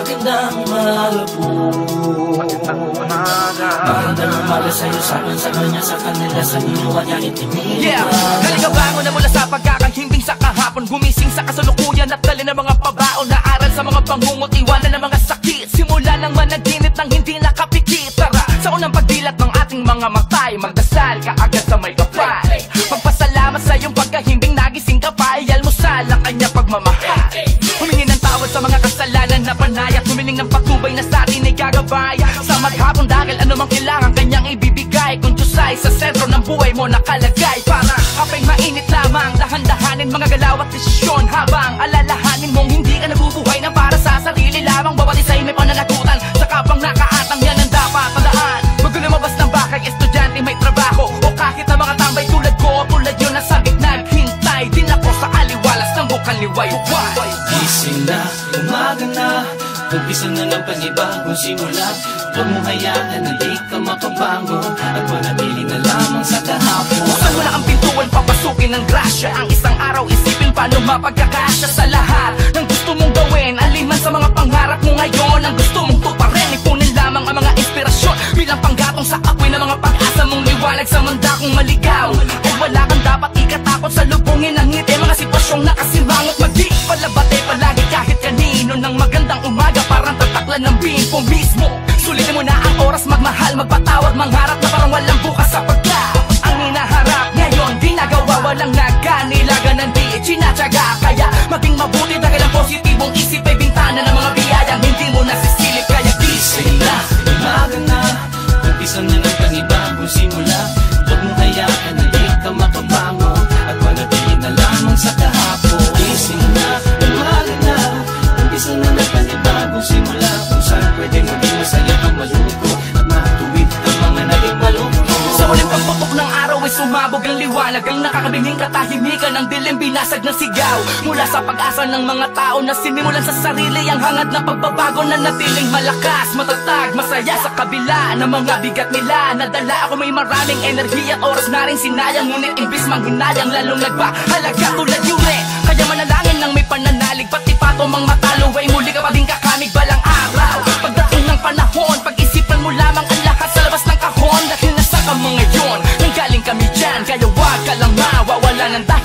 magandang umaga po. Magandang umaga sa'yo, sa'kin, sa kanya, sa kanila, sa inyo at yan itimig. Naligabangon na mula sa pagkakahimbing sa kahapon, gumising sa kasalukuyan at dali ng mga pabaon na aral sa mga pangungot, iwanan ng mga sakit. Simula ng managinip ng hindi nakapikit. Tara, sa unang pagdilat ng ating mga matay, magdasal ka agad sa may kapay. Magpasalamat sa iyong pagkahimbing, nagising ka pa, ialmusal ang kanya pagmamahal. Humingi ng tawad sa mga kasalanan na panay at humiling ng patnubay na sa atin ay gagabay. Sa maghapong dahil anumang kailangan kanyang ibibigay, kung Diyos ay sa sentro ng buhay mo nakalagay. Para kapay mainit lamang, dahan-dahanin mga galaw at desisyon, habang alalahanin mong hindi ka nabubuhay na para sa sarili lamang. Bawat isa'y may pananagutan, sa kapang nakaatang yan ang dapat tandaan. Bago lumabas ng bakay, estudyante may trabaho, o kahit na mga tambay tulad ko, tulad yun na sabik naghintay din ako sa aliwalas ng bukal liway. Gising na, umaga na, umpisa na ng panibagong simula. Huwag mong hayaan na di ka makabangon at manatili na lamang sa kahapon. Buksan mo na ang pintuan, papasukin ng grasya. Ang isang araw isipin paano mapagkakasya sa lahat ng gusto mong gawin. Aliman sa mga pangarap mo ngayon, ang gusto mong tuparin, ipunin lamang ang mga inspirasyon bilang panggatong sa apoy ng mga pag-asa mong liwanag sa mandakong maligaw. Ay wala kang dapat ikatakot sa lubungin ng ngiti, mga sitwasyong nakasimangot. Magdi palabate palagi kahit kanino ng magandang umaga, parang tataklan ng bimpo mismo. Sulitin mo na ang oras, magmahal, magpatawad, mangharap na parang walang bukas, sapagkat ang hinaharap ngayon ginagawa, walang naganilagan ng di sinatsaga. Kaya maging mabuti dahil ang positibong isip ay bintana ng mga biyayang hindi mo nasisilip. Kaya gising na, umaga na, umpisa na ng panibagong simula. Huwag mong hayaan na di ka makabangon at manatili na lamang sa kahapon. Gising na, umaga na, umpisa na ng panibagong simula. Kung saan pwede maging masaya kang malungkot at matuwid ang mga naging malungkot. sa uling pagpapok ng araw ay sumabog ang liwanag, ang nakakabinging katahimikan ng dilim, binasag ng sigaw mula sa pag-asa ng mga tao na sinimulan sa sarili ang hangad na pagbabago na natiling malakas, matatag, masaya sa kabila ng mga bigat nila. Nadala ako may maraming enerhiya at oras na rin sinayang, ngunit imbis manghinayang lalong nagpahalaga tulad yure. Kaya manalangin ng may pananalig, pati pato mang matalo ay muli ka pa din kakamig balang araw. Pagdating ng panahon, pag-isipan mo lamang ang lahat sa labas ng kahon, dahil nasa ka mo ngayon, nanggaling kami dyan. Kaya wag ka lang mawawala ng dahil